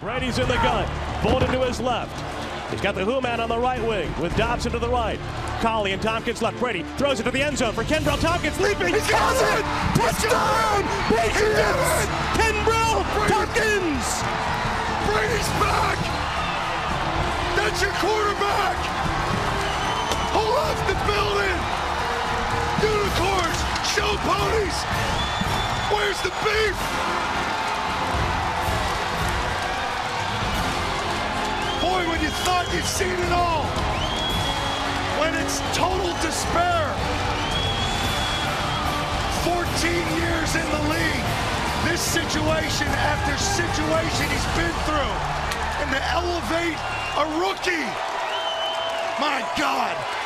Brady's in the gun. Bolden to his left. He's got the Who Man on the right wing with Dobson to the right. Colley and Tompkins left. Brady throws it to the end zone for Kenbrell. Tompkins leaping. He's got it! Touchdown! Patriots! Kenbrell Tompkins! Brady's back! That's your quarterback! Who left the building? Unicorns! Show ponies! Where's the beef? Boy, when you thought you'd seen it all, when it's total despair, 14 years in the league, this situation after situation he's been through, and to elevate a rookie, my God.